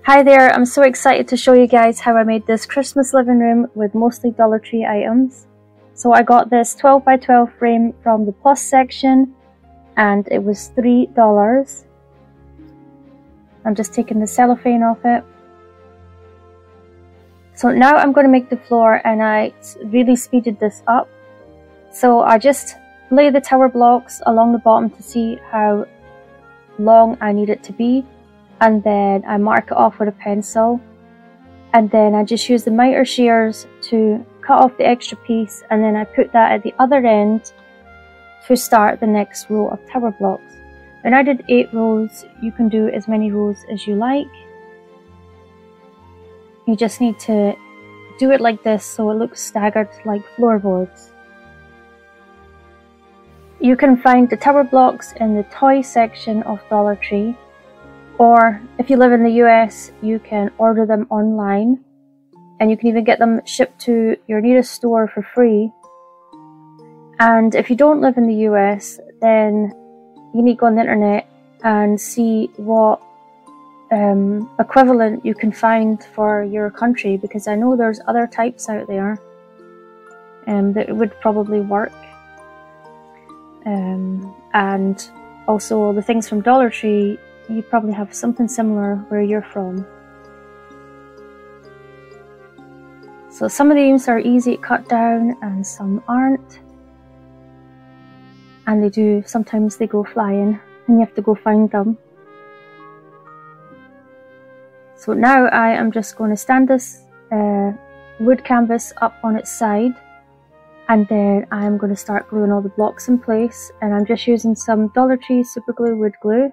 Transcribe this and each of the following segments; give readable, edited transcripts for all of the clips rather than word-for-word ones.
Hi there, I'm so excited to show you guys how I made this Christmas living room with mostly Dollar Tree items. So I got this 12 by 12 frame from the plus section and it was $3. I'm just taking the cellophane off it. So now I'm going to make the floor, and I really speeded this up. So I just lay the tower blocks along the bottom to see how long I need it to be, and then I mark it off with a pencil, and then I just use the miter shears to cut off the extra piece, and then I put that at the other end to start the next row of tower blocks. And I did 8 rows. You can do as many rows as you like. You just need to do it like this so it looks staggered like floorboards. You can find the tower blocks in the toy section of Dollar Tree, or if you live in the US, you can order them online, and you can even get them shipped to your nearest store for free. And if you don't live in the US, then you need to go on the internet and see what equivalent you can find for your country, because I know there's other types out there that would probably work. And also the things from Dollar Tree, you probably have something similar where you're from. So some of these are easy to cut down and some aren't. And sometimes they go flying and you have to go find them. So now I am just going to stand this wood canvas up on its side, and then I'm going to start gluing all the blocks in place, and I'm just using some Dollar Tree super glue wood glue.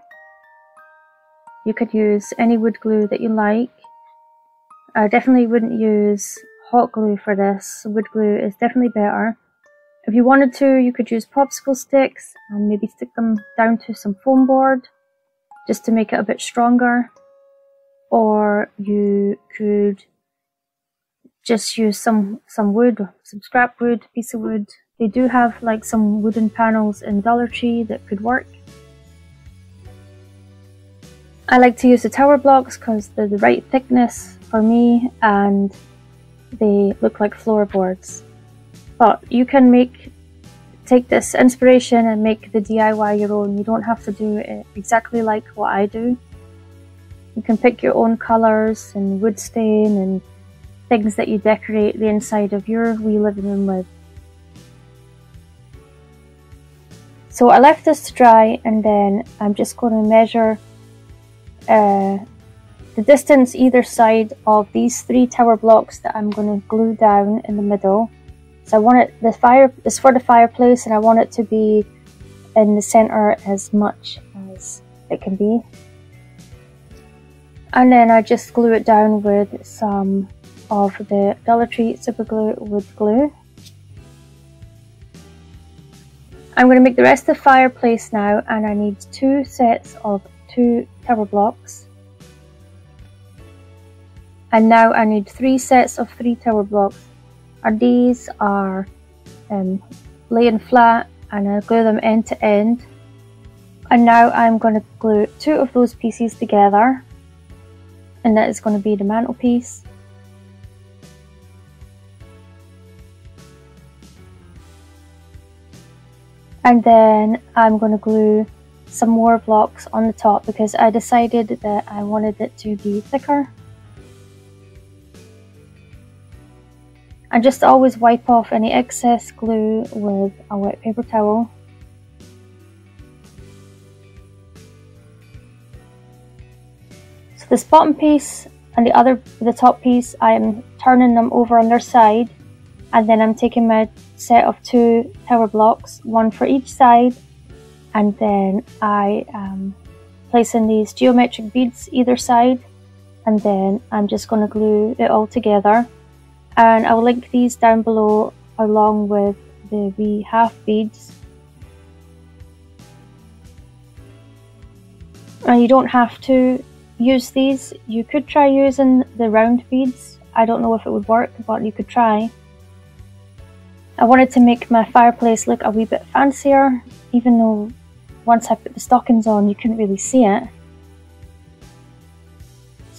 You could use any wood glue that you like. I definitely wouldn't use hot glue for this. Wood glue is definitely better. If you wanted to, you could use popsicle sticks and maybe stick them down to some foam board just to make it a bit stronger. Or you could just use some wood, some scrap wood, piece of wood. They do have like some wooden panels in Dollar Tree that could work. I like to use the tower blocks because they're the right thickness for me and they look like floorboards. But you can take this inspiration and make the DIY your own. You don't have to do it exactly like what I do. You can pick your own colours and wood stain and things that you decorate the inside of your wee living room with. So I left this to dry, and then I'm just going to measure the distance either side of these 3 tower blocks that I'm going to glue down in the middle. So I want it's for the fireplace, and I want it to be in the centre as much as it can be. And then I just glue it down with some of the Dollar Tree super glue wood glue. I'm going to make the rest of the fireplace now, and I need 2 sets of 2 tower blocks. And now I need 3 sets of 3 tower blocks. And these are laying flat, and I glue them end to end. And now I'm going to glue 2 of those pieces together, and that is going to be the mantelpiece. And then I'm going to glue some more blocks on the top because I decided that I wanted it to be thicker. And just always wipe off any excess glue with a wet paper towel. So this bottom piece and the top piece, I am turning them over on their side, and then I'm taking my set of 2 tower blocks, 1 for each side, and then I am placing these geometric beads either side, and then I'm just going to glue it all together. And I'll link these down below along with the wee half beads. And you don't have to use these. You could try using the round beads. I don't know if it would work, but you could try. I wanted to make my fireplace look a wee bit fancier, even though once I put the stockings on you couldn't really see it.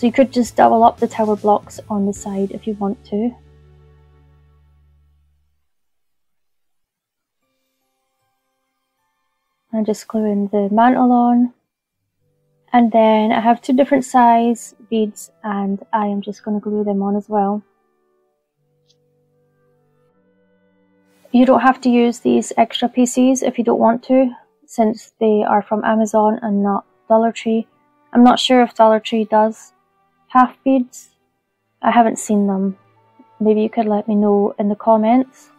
So you could just double up the tower blocks on the side if you want to. I'm just gluing the mantle on. And then I have two different size beads and I am just going to glue them on as well. You don't have to use these extra pieces if you don't want to, since they are from Amazon and not Dollar Tree. I'm not sure if Dollar Tree does half beads. I haven't seen them. Maybe you could let me know in the comments.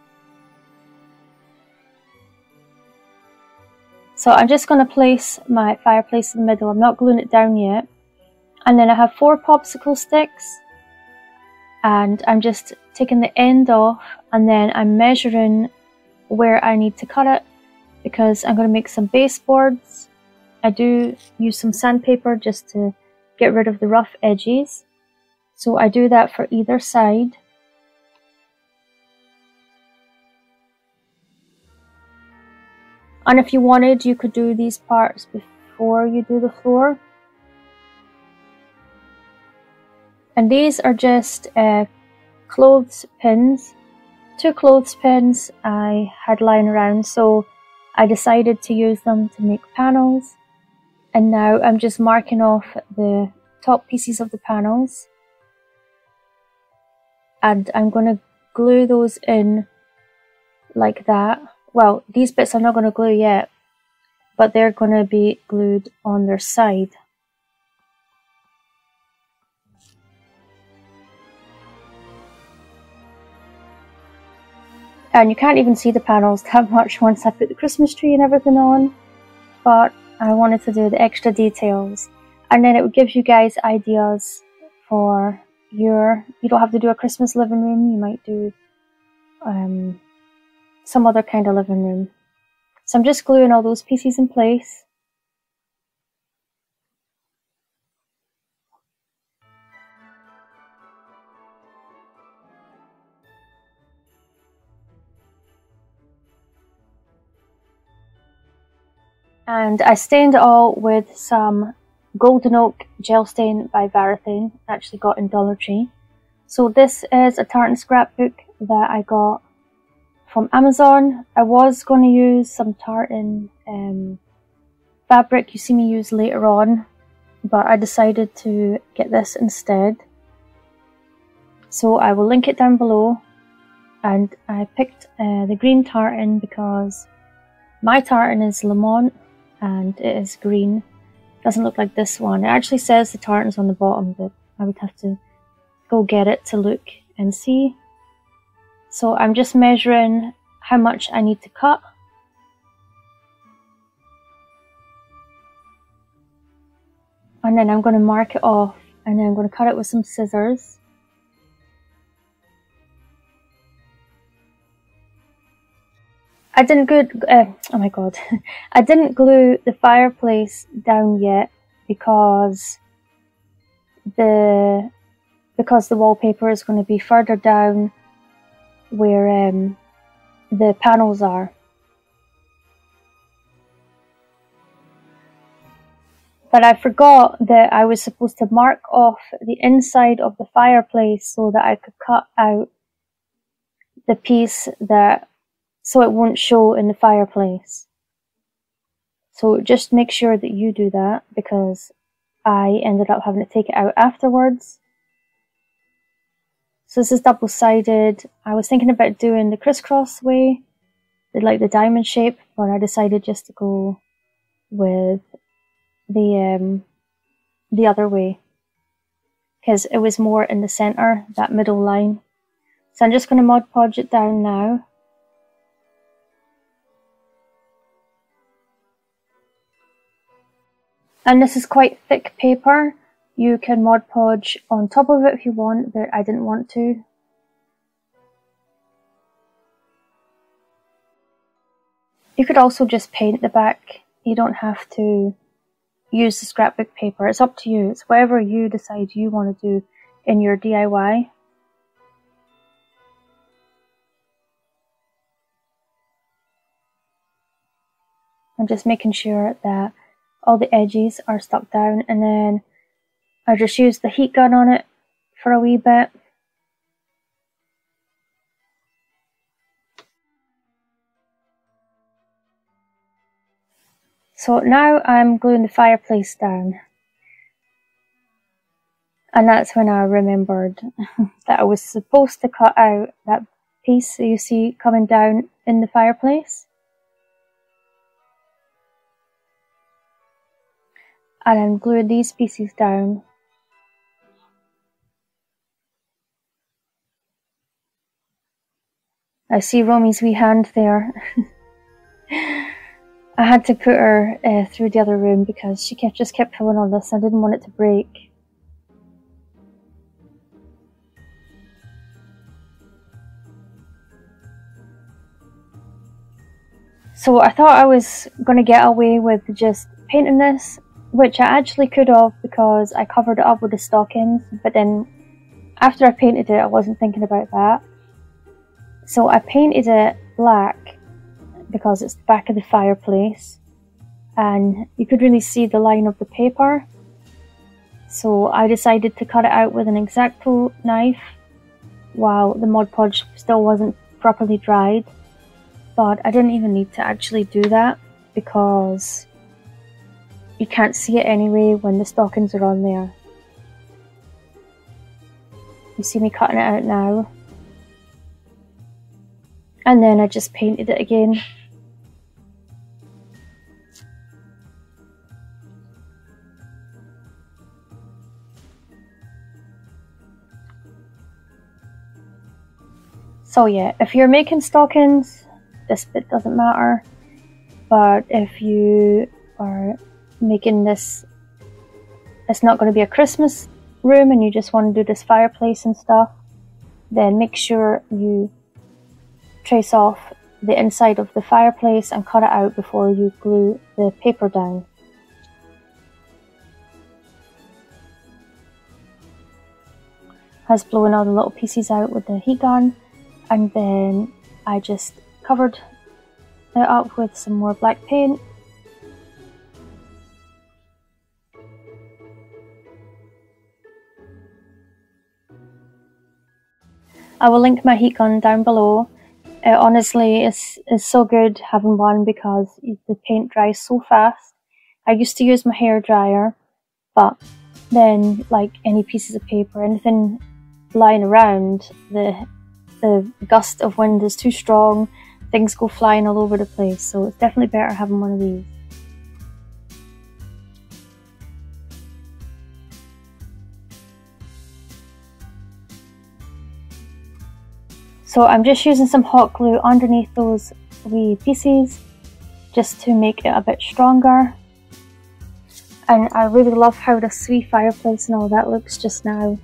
So I'm just going to place my fireplace in the middle. I'm not gluing it down yet. And then I have 4 popsicle sticks. And I'm just taking the end off and then I'm measuring where I need to cut it because I'm going to make some baseboards. I do use some sandpaper just to get rid of the rough edges. So I do that for either side. And if you wanted, you could do these parts before you do the floor. And these are just clothes pins. 2 clothes pins I had lying around, so I decided to use them to make panels. And now I'm just marking off the top pieces of the panels. And I'm going to glue those in like that. Well, these bits I'm not going to glue yet, but they're going to be glued on their side. And you can't even see the panels that much once I put the Christmas tree and everything on, but I wanted to do the extra details. And then it would give you guys ideas for you don't have to do a Christmas living room, you might do some other kind of living room. So I'm just gluing all those pieces in place. And I stained it all with some Golden Oak gel stain by Varathane, actually got in Dollar Tree. So this is a tartan scrapbook that I got from Amazon. I was going to use some tartan fabric you see me use later on, but I decided to get this instead. So I will link it down below. And I picked the green tartan because my tartan is Lamont and it is green. Doesn't look like this one. It actually says the tartan's on the bottom, but I would have to go get it to look and see. So I'm just measuring how much I need to cut. And then I'm going to mark it off and then I'm going to cut it with some scissors. I didn't glue, oh my god, I didn't glue the fireplace down yet because the wallpaper is going to be further down where the panels are. But I forgot that I was supposed to mark off the inside of the fireplace so that I could cut out the piece so it won't show in the fireplace. So just make sure that you do that because I ended up having to take it out afterwards. So this is double-sided. I was thinking about doing the crisscross way, like the diamond shape, but I decided just to go with the other way because it was more in the center, that middle line. So I'm just going to Mod Podge it down now. And this is quite thick paper. You can Mod Podge on top of it if you want, but I didn't want to. You could also just paint the back. You don't have to use the scrapbook paper. It's up to you. It's whatever you decide you want to do in your DIY. I'm just making sure that all the edges are stuck down, and then I just used the heat gun on it for a wee bit. So now I'm gluing the fireplace down. And that's when I remembered that I was supposed to cut out that piece that you see coming down in the fireplace. And I'm gluing these pieces down. I see Romy's wee hand there. I had to put her through the other room because she just kept pulling on this. I didn't want it to break. So I thought I was going to get away with just painting this, which I actually could have because I covered it up with the stockings, but then after I painted it I wasn't thinking about that. So I painted it black because it's the back of the fireplace and you could really see the line of the paper. So I decided to cut it out with an X-Acto knife while the Mod Podge still wasn't properly dried. But I didn't even need to actually do that because you can't see it anyway when the stockings are on there. You see me cutting it out now. And then I just painted it again. So yeah, if you're making stockings, this bit doesn't matter. But if you are making this, it's not going to be a Christmas room and you just want to do this fireplace and stuff, then make sure you trace off the inside of the fireplace and cut it out before you glue the paper down. I was blowing all the little pieces out with the heat gun, and then I just covered it up with some more black paint. I will link my heat gun down below. Honestly, it's so good having one because the paint dries so fast. I used to use my hair dryer, but then like any pieces of paper, anything lying around, the gust of wind is too strong, things go flying all over the place, so it's definitely better having one of these. So I'm just using some hot glue underneath those wee pieces just to make it a bit stronger. And I really love how this wee fireplace and all that looks just now.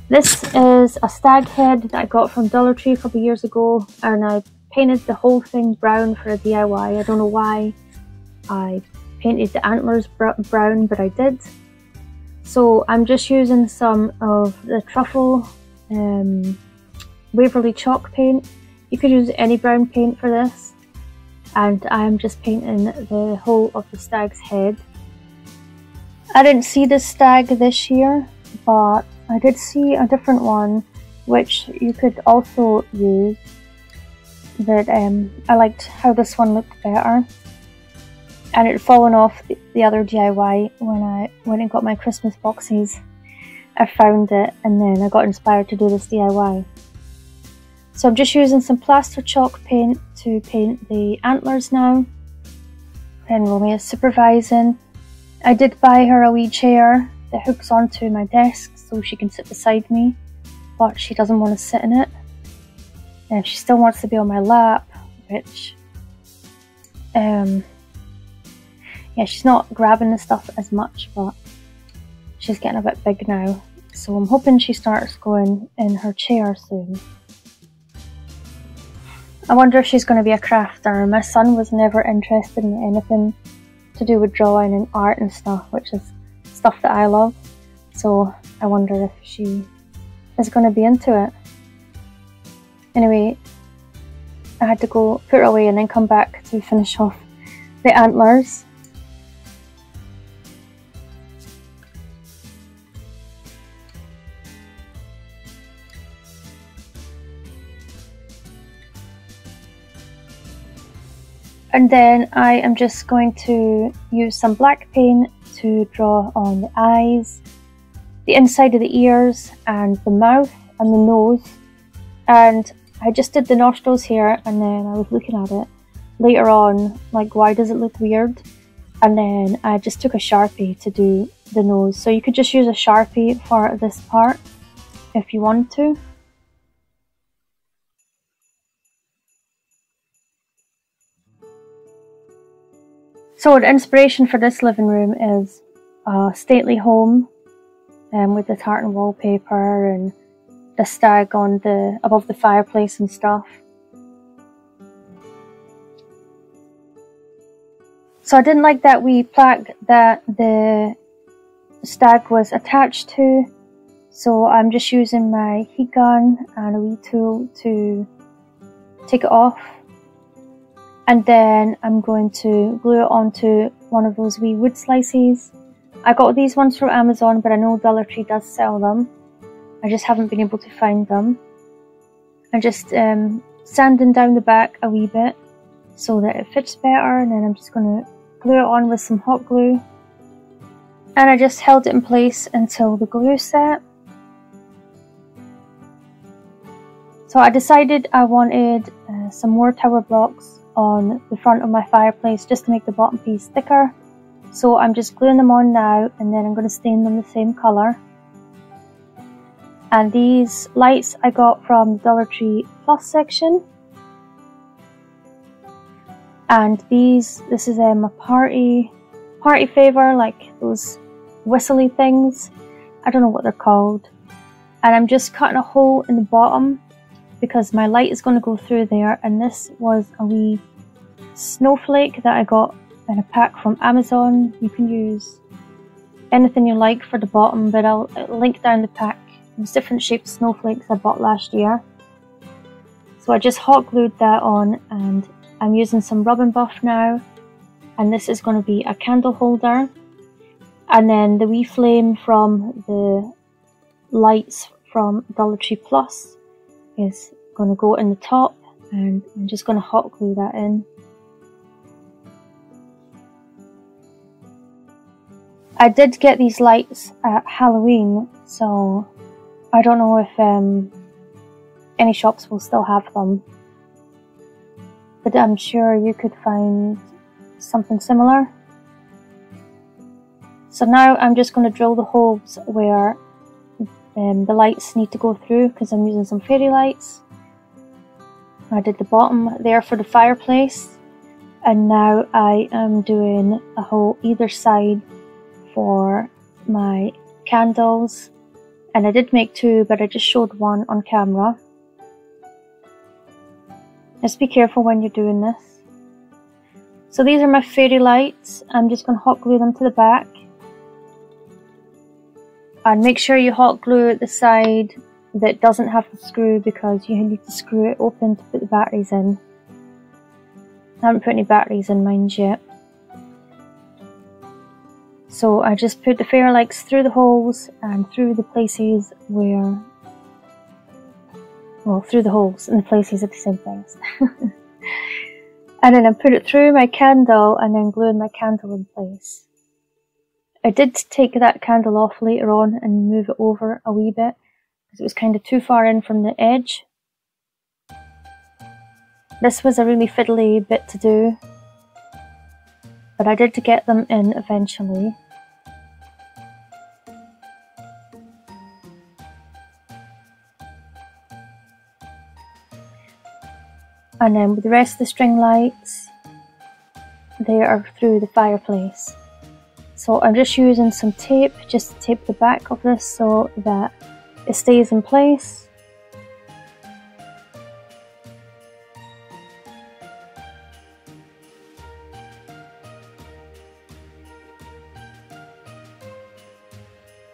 This is a stag head that I got from Dollar Tree a couple of years ago, and I painted the whole thing brown for a DIY. I don't know why I painted the antlers brown, but I did. So I'm just using some of the Truffle Waverly chalk paint. You could use any brown paint for this. And I'm just painting the whole of the stag's head. I didn't see this stag this year, but I did see a different one which you could also use, but I liked how this one looked better, and it had fallen off the other DIY when I went and got my Christmas boxes. I found it and then I got inspired to do this DIY. So I'm just using some plaster chalk paint to paint the antlers now. And Romy is supervising. I did buy her a wee chair that hooks onto my desk so she can sit beside me, but she doesn't want to sit in it. And she still wants to be on my lap, which, yeah, she's not grabbing the stuff as much, but she's getting a bit big now. So I'm hoping she starts going in her chair soon. I wonder if she's going to be a crafter. My son was never interested in anything to do with drawing and art and stuff, which is stuff that I love. So I wonder if she is going to be into it. Anyway, I had to go put her away and then come back to finish off the antlers. And then I am just going to use some black paint to draw on the eyes, the inside of the ears, and the mouth and the nose. And I just did the nostrils here, and then I was looking at it later on, like, why does it look weird? And then I just took a Sharpie to do the nose. So you could just use a Sharpie for this part if you want to. So the inspiration for this living room is a stately home with the tartan wallpaper and the stag on above the fireplace and stuff. So I didn't like that wee plaque that the stag was attached to, so I'm just using my heat gun and a wee tool to take it off. And then I'm going to glue it onto one of those wee wood slices. I got these ones from Amazon, but I know Dollar Tree does sell them. I just haven't been able to find them. I'm just sanding down the back a wee bit so that it fits better, and then I'm just going to glue it on with some hot glue. And I just held it in place until the glue set. So I decided I wanted some more tower blocks on the front of my fireplace just to make the bottom piece thicker. So I'm just gluing them on now, and then I'm going to stain them the same colour. And these lights I got from the Dollar Tree Plus section. And this is a party favour, like those whistly things. I don't know what they're called. And I'm just cutting a hole in the bottom because my light is going to go through there. And this was a wee snowflake that I got in a pack from Amazon. You can use anything you like for the bottom, but I'll link down the pack. There's different shaped snowflakes I bought last year. So I just hot glued that on, and I'm using some rub and buff now. And this is going to be a candle holder. And then the wee flame from the lights from Dollar Tree Plus is going to go in the top, and I'm just going to hot glue that in. I did get these lights at Halloween, so I don't know if any shops will still have them, but I'm sure you could find something similar. So now I'm just going to drill the holes where the lights need to go through, because I'm using some fairy lights. I did the bottom there for the fireplace, and now I am doing a hole either side for my candles. And I did make two, but I just showed one on camera. Just be careful when you're doing this. So these are my fairy lights. I'm just going to hot glue them to the back. And make sure you hot glue the side that doesn't have the screw, because you need to screw it open to put the batteries in. I haven't put any batteries in mine yet. So I just put the fairy lights through the holes and through the places where, well, through the holes and the places are the same things. And then I put it through my candle and then gluing my candle in place. I did take that candle off later on and move it over a wee bit because it was kind of too far in from the edge. This was a really fiddly bit to do, but I did get them in eventually. And then with the rest of the string lights, they are through the fireplace. So I'm just using some tape just to tape the back of this so that it stays in place.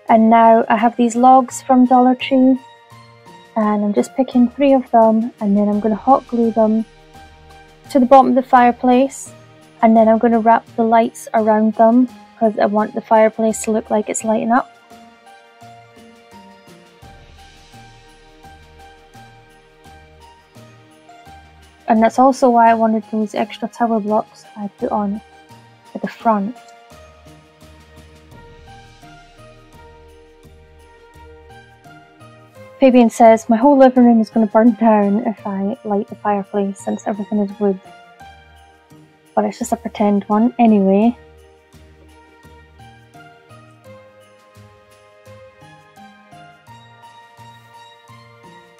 And now I have these logs from Dollar Tree, and I'm just picking 3 of them, and then I'm going to hot glue them to the bottom of the fireplace, and then I'm going to wrap the lights around them because I want the fireplace to look like it's lighting up. And that's also why I wanted those extra tower blocks I put on at the front. Fabian says, my whole living room is going to burn down if I light the fireplace since everything is wood. But it's just a pretend one anyway.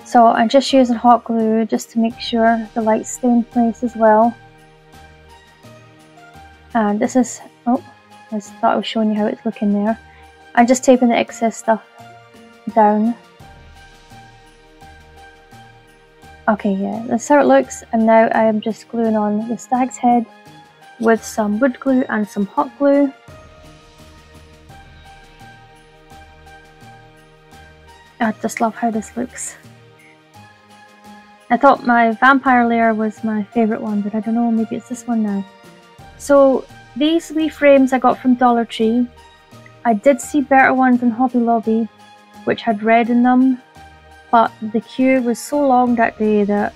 So I'm just using hot glue just to make sure the lights stay in place as well. And this is, oh, I just thought I was showing you how it's looking there. I'm just taping the excess stuff down. Okay, yeah, that's how it looks. And now I am just gluing on the stag's head with some wood glue and some hot glue. I just love how this looks. I thought my vampire layer was my favourite one, but I don't know, maybe it's this one now. So these wee frames I got from Dollar Tree. I did see better ones in Hobby Lobby which had red in them, but the queue was so long that day that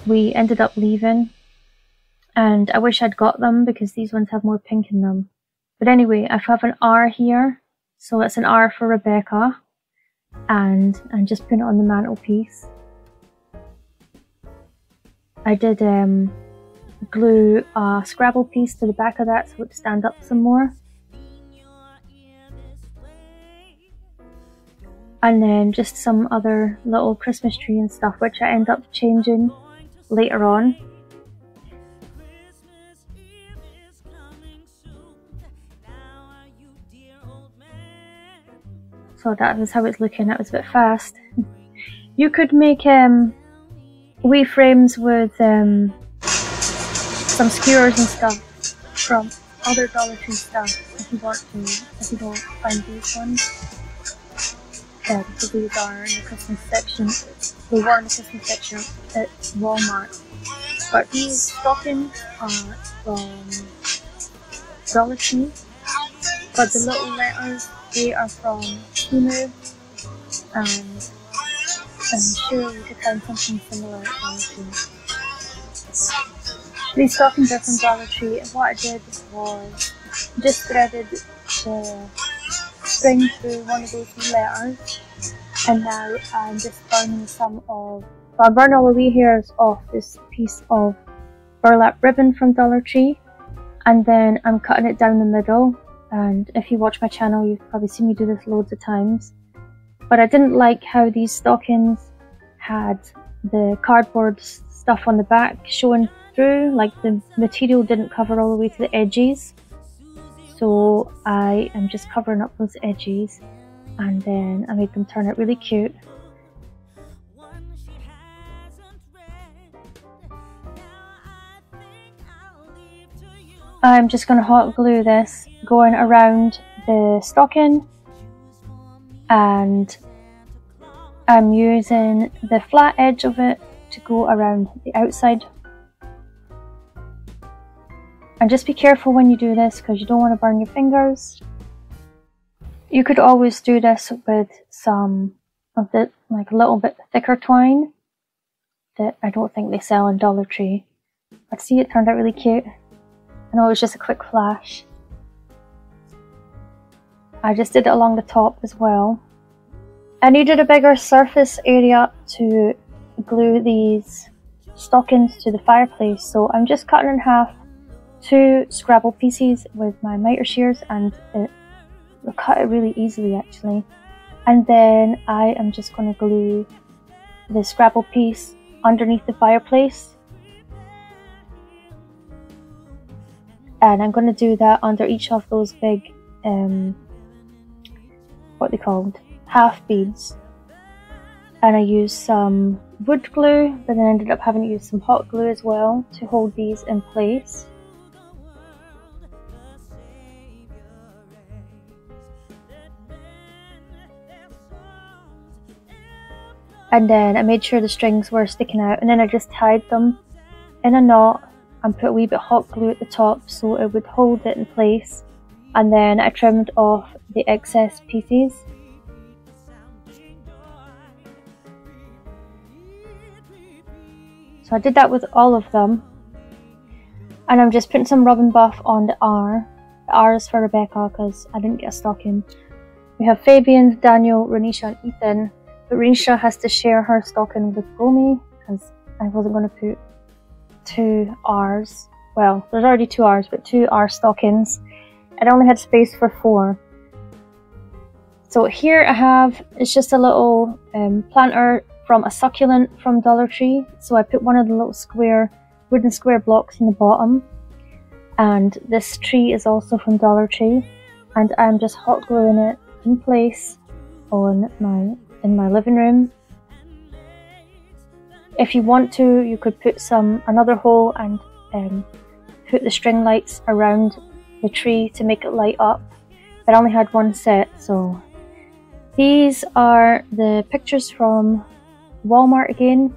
we ended up leaving, and I wish I'd got them because these ones have more pink in them. But anyway, I have an R here, so it's an R for Rebecca, and I'm just putting it on the mantelpiece. I did glue a Scrabble piece to the back of that so it would stand up some more. And then just some other little Christmas tree and stuff, which I end up changing later on. So that was how it's looking. That was a bit fast. You could make wee frames with some skewers and stuff from other Dollar Tree stuff if you want to, if you don't find these ones. So these are in the Christmas section. They were in the Christmas section at Walmart. But these stockings are from Dollar Tree. But the little letters, they are from Temu. And I'm sure you could find something similar at Dollar Tree. These stockings are from Dollar Tree, and what I did was just threaded the string through one of those letters, and now I'm just burning I'll burn all the wee hairs off this piece of burlap ribbon from Dollar Tree, and then I'm cutting it down the middle. And if you watch my channel, you've probably seen me do this loads of times. But I didn't like how these stockings had the cardboard stuff on the back showing through, like the material didn't cover all the way to the edges. So I am just covering up those edges, and then I made them turn out really cute. I'm just going to hot glue this going around the stocking, and I'm using the flat edge of it to go around the outside. And just be careful when you do this because you don't want to burn your fingers. You could always do this with some of the, like a little bit thicker twine that I don't think they sell in Dollar Tree. But see, it turned out really cute. I know it was just a quick flash. I just did it along the top as well. I needed a bigger surface area to glue these stockings to the fireplace, so I'm just cutting in half 2 Scrabble pieces with my miter shears, and it will cut it really easily actually. And then I am just going to glue the Scrabble piece underneath the fireplace. And I'm going to do that under each of those big, what they called, half beads. And I used some wood glue, but then ended up having to use some hot glue as well to hold these in place. And then I made sure the strings were sticking out, and then I just tied them in a knot and put a wee bit hot glue at the top so it would hold it in place. And then I trimmed off the excess pieces. So I did that with all of them. And I'm just putting some rub and buff on the R. The R is for Rebecca because I didn't get a stocking. We have Fabian, Daniel, Renisha and Ethan. But Renisha has to share her stocking with Romy because I wasn't going to put 2 R's. Well, there's already 2 R's, but 2 R stockings. I only had space for 4. So here I have, it's just a little planter from a succulent from Dollar Tree. So I put one of the little wooden square blocks in the bottom. And this tree is also from Dollar Tree. And I'm just hot gluing it in place in my living room. If you want to, you could put another hole and put the string lights around the tree to make it light up. But I only had one set, so these are the pictures from Walmart again.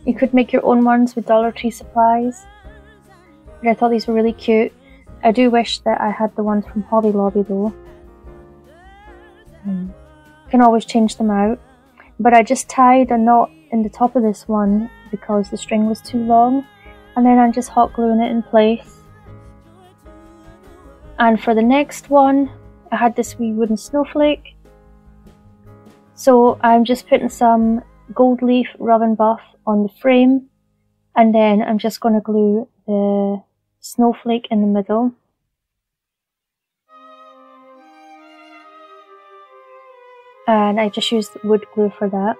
You could make your own ones with Dollar Tree supplies. But I thought these were really cute. I do wish that I had the ones from Hobby Lobby though. You can always change them out. But I just tied a knot in the top of this one because the string was too long. And then I'm just hot gluing it in place. And for the next one, I had this wee wooden snowflake. So I'm just putting some gold leaf rub and buff on the frame. And then I'm just going to glue the snowflake in the middle. And I just used wood glue for that.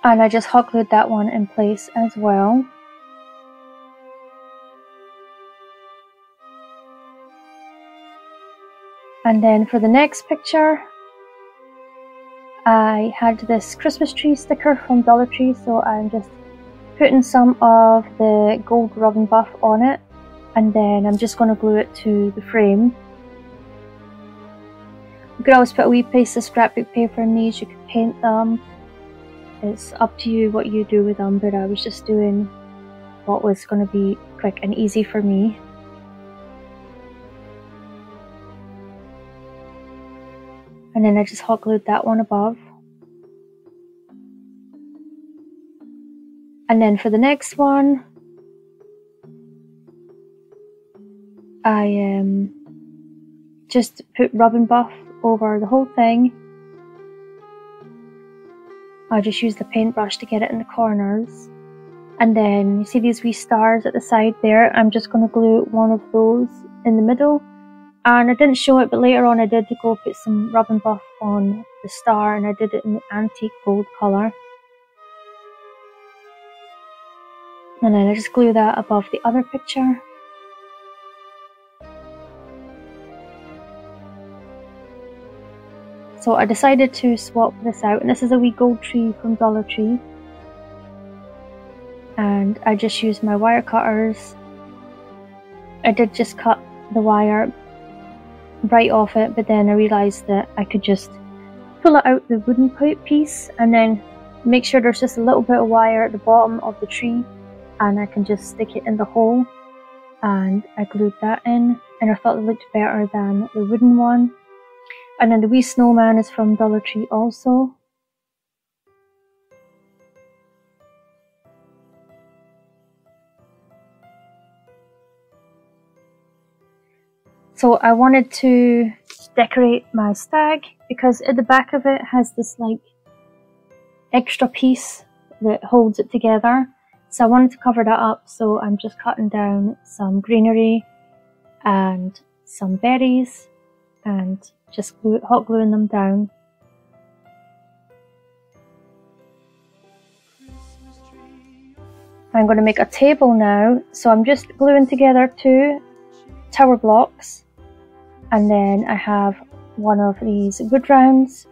And I just hot glued that one in place as well. And then for the next picture, I had this Christmas tree sticker from Dollar Tree, so I'm just putting some of the gold rub and buff on it, and then I'm just going to glue it to the frame. You could always put a wee piece of scrapbook paper in these, you could paint them. It's up to you what you do with them, but I was just doing what was going to be quick and easy for me. And then I just hot glued that one above. And then for the next one, I just put rub and buff over the whole thing. I just used the paintbrush to get it in the corners. And then you see these wee stars at the side there. I'm just going to glue one of those in the middle. And I didn't show it, but later on I did go put some rub and buff on the star, and I did it in the antique gold colour. And then I just glue that above the other picture. So I decided to swap this out, and this is a wee gold tree from Dollar Tree. And I just used my wire cutters. I did just cut the wire right off it, but then I realised that I could just pull it out the wooden piece and then make sure there's just a little bit of wire at the bottom of the tree, and I can just stick it in the hole. And I glued that in, and I thought it looked better than the wooden one. And then the wee snowman is from Dollar Tree also. So I wanted to decorate my stag because at the back of it has this like extra piece that holds it together. So I wanted to cover that up, so I'm just cutting down some greenery and some berries and just hot gluing them down. I'm going to make a table now, so I'm just gluing together 2 tower blocks, and then I have one of these wood rounds,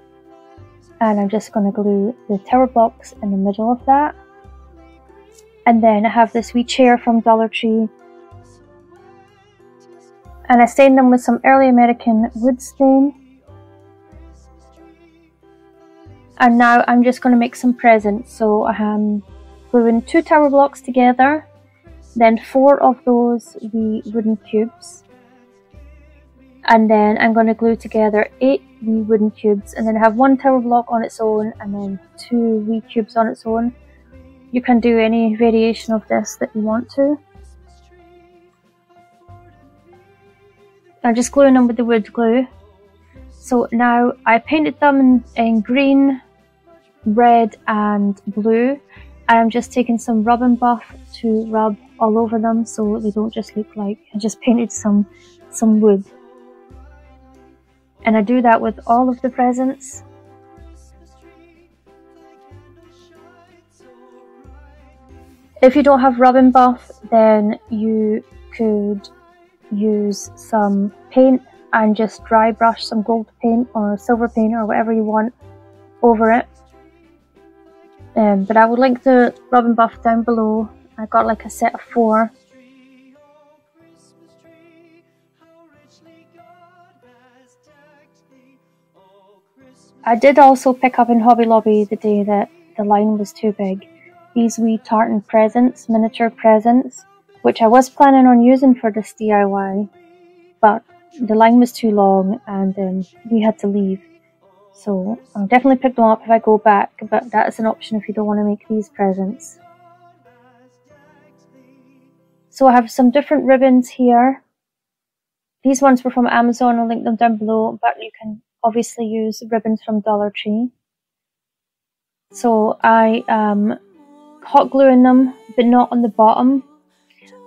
and I'm just going to glue the tower blocks in the middle of that. And then I have this wee chair from Dollar Tree, and I stained them with some early American wood stain. And now I'm just going to make some presents. So I am gluing 2 tower blocks together, then 4 of those wee wooden cubes, And then I'm going to glue together 8 wee wooden cubes, and then have 1 tower block on its own and then 2 wee cubes on its own. You can do any variation of this that you want to. I'm just gluing them with the wood glue. So now I painted them in green, red and blue, and I'm just taking some rub and buff to rub all over them so they don't just look like I just painted some wood. And I do that with all of the presents. If you don't have rub and buff, then you could use some paint and just dry brush some gold paint or silver paint or whatever you want over it. But I will link the rub and buff down below. I got like a set of 4. I did also pick up in Hobby Lobby the day that the line was too big these wee tartan presents, miniature presents, which I was planning on using for this DIY, but the line was too long and we had to leave. So I'll definitely pick them up if I go back, but that is an option if you don't want to make these presents. So I have some different ribbons here. These ones were from Amazon, I'll link them down below, but you can obviously use ribbons from Dollar Tree. So I am hot gluing them, but not on the bottom,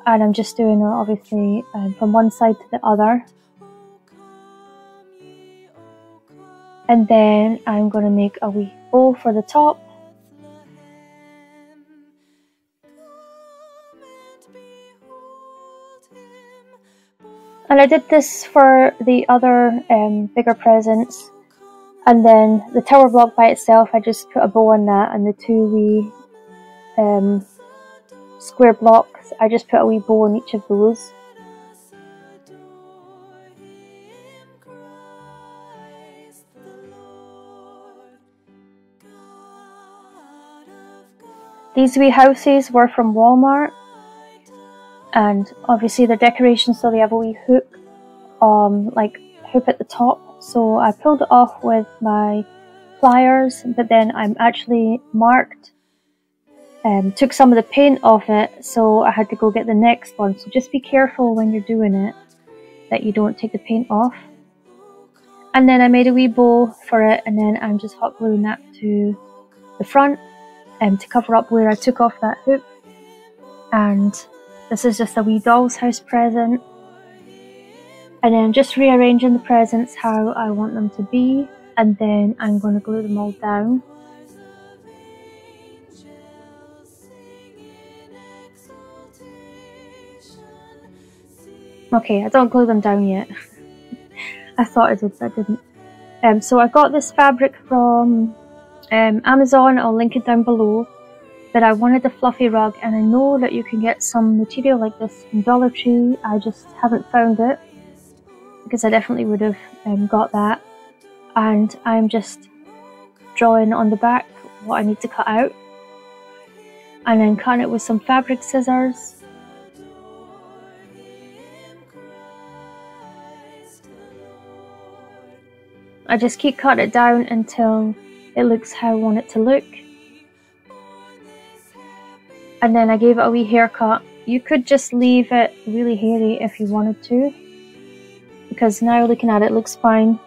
and I'm just doing it obviously from one side to the other. And then I'm going to make a wee bow for the top. And I did this for the other bigger presents. And then the tower block by itself, I just put a bow on that, and the 2 wee square blocks, I just put a wee bow on each of those. These wee houses were from Walmart, and obviously they're decorations, so they have a wee hook, like hoop at the top. So I pulled it off with my pliers, but then I'm actually marked, took some of the paint off it, so I had to go get the next one. So just be careful when you're doing it that you don't take the paint off. And then I made a wee bow for it, and then I'm just hot gluing that to the front to cover up where I took off that hoop. And this is just a wee doll's house present. And then just rearranging the presents how I want them to be, and then I'm going to glue them all down. Okay, I don't glue them down yet. I thought I did, but I didn't. So I got this fabric from Amazon, I'll link it down below. But I wanted a fluffy rug, and I know that you can get some material like this from Dollar Tree. I just haven't found it, because I definitely would have got that. And I'm just drawing on the back what I need to cut out, and then cutting it with some fabric scissors. I just keep cutting it down until it looks how I want it to look. And then I gave it a wee haircut. You could just leave it really hairy if you wanted to, because now looking at it, it looks fine.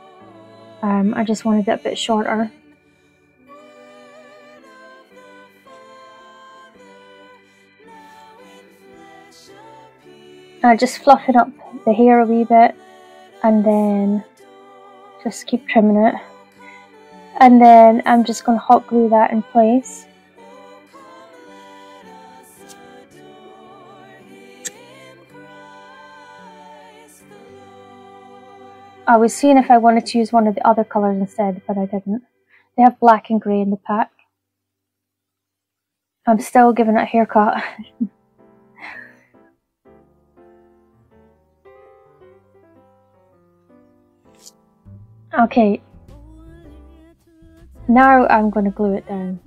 I just wanted it a bit shorter. I just fluffing up the hair a wee bit, and then just keep trimming it. And then I'm just going to hot glue that in place. I was seeing if I wanted to use one of the other colours instead, but I didn't. They have black and grey in the pack. I'm still giving it a haircut. Okay. Now I'm going to glue it down.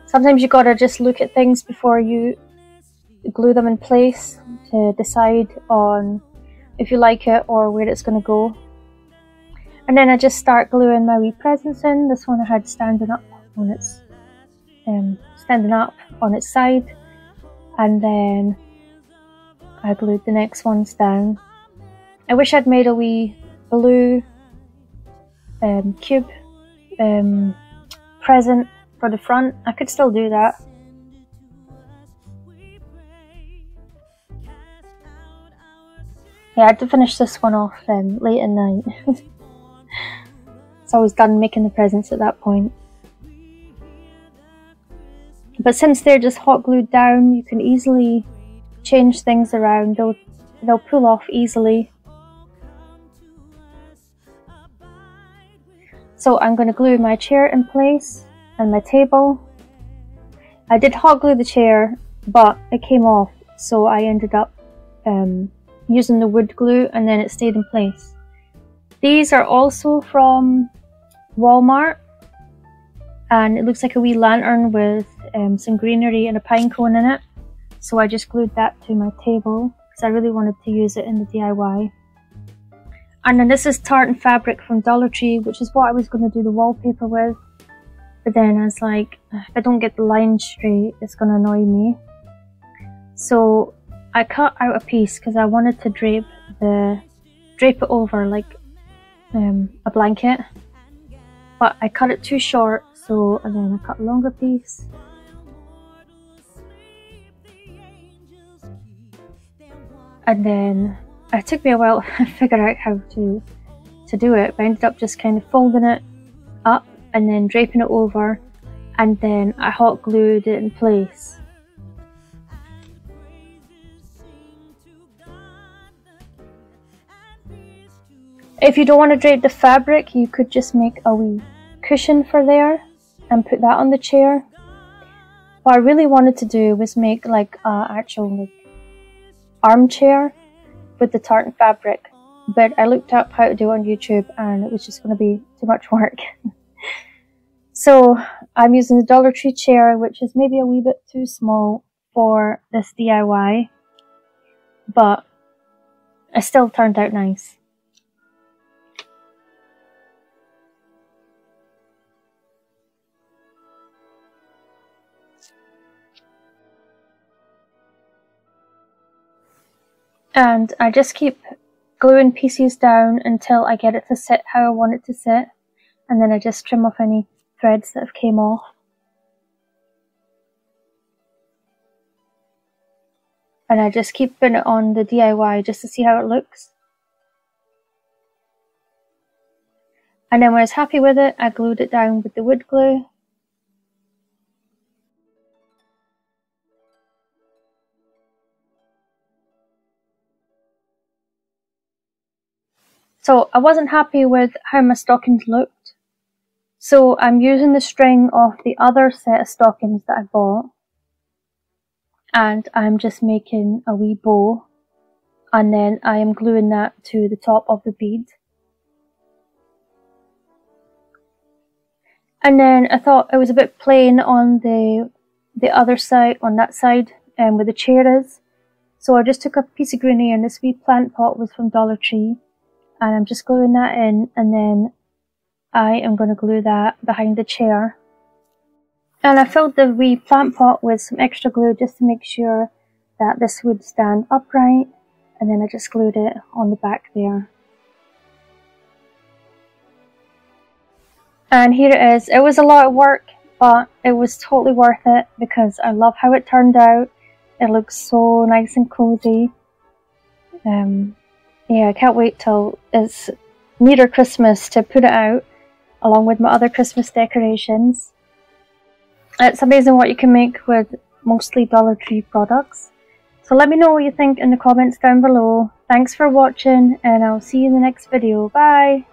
Sometimes you gotta just look at things before you glue them in place to decide on if you like it or where it's going to go. And then I just start gluing my wee presents in. This one I had standing up on its side, and then I glued the next ones down. I wish I'd made a wee blue cube present for the front. I could still do that. Yeah, I had to finish this one off late at night. So I was done making the presents at that point. But since they're just hot glued down, you can easily change things around. They'll pull off easily. So I'm going to glue my chair in place and my table. I did hot glue the chair, but it came off, so I ended up using the wood glue, and then it stayed in place. These are also from Walmart, and it looks like a wee lantern with some greenery and a pine cone in it. So I just glued that to my table because I really wanted to use it in the DIY. And then this is tartan fabric from Dollar Tree, which is what I was going to do the wallpaper with. But then I was like, if I don't get the lines straight, it's going to annoy me. So I cut out a piece because I wanted to drape it over like a blanket. But I cut it too short, and then I cut a longer piece. And then it took me a while to figure out how to do it, but I ended up just kind of folding it up and then draping it over, and then I hot glued it in place. If you don't want to drape the fabric, you could just make a wee cushion for there and put that on the chair. What I really wanted to do was make like an actual armchair with the tartan fabric, but I looked up how to do it on YouTube and it was just going to be too much work. So I'm using the Dollar Tree chair, which is maybe a wee bit too small for this DIY, but it still turned out nice. And I just keep gluing pieces down until I get it to sit how I want it to sit, and then I just trim off any threads that have came off. And I just keep putting it on the DIY just to see how it looks. And then when I was happy with it, I glued it down with the wood glue. So I wasn't happy with how my stockings looked, so I'm using the string of the other set of stockings that I bought, and I'm just making a wee bow, and then I am gluing that to the top of the bead. And then I thought it was a bit plain on the other side, on that side, where the chair is, so I just took a piece of greenery, and this wee plant pot was from Dollar Tree. And I'm just gluing that in, and then I am going to glue that behind the chair. And I filled the wee plant pot with some extra glue just to make sure that this would stand upright, and then I just glued it on the back there. And here it is. It was a lot of work, but it was totally worth it because I love how it turned out. It looks so nice and cozy. Yeah, I can't wait till it's nearer Christmas to put it out, along with my other Christmas decorations. It's amazing what you can make with mostly Dollar Tree products. So let me know what you think in the comments down below. Thanks for watching, and I'll see you in the next video. Bye!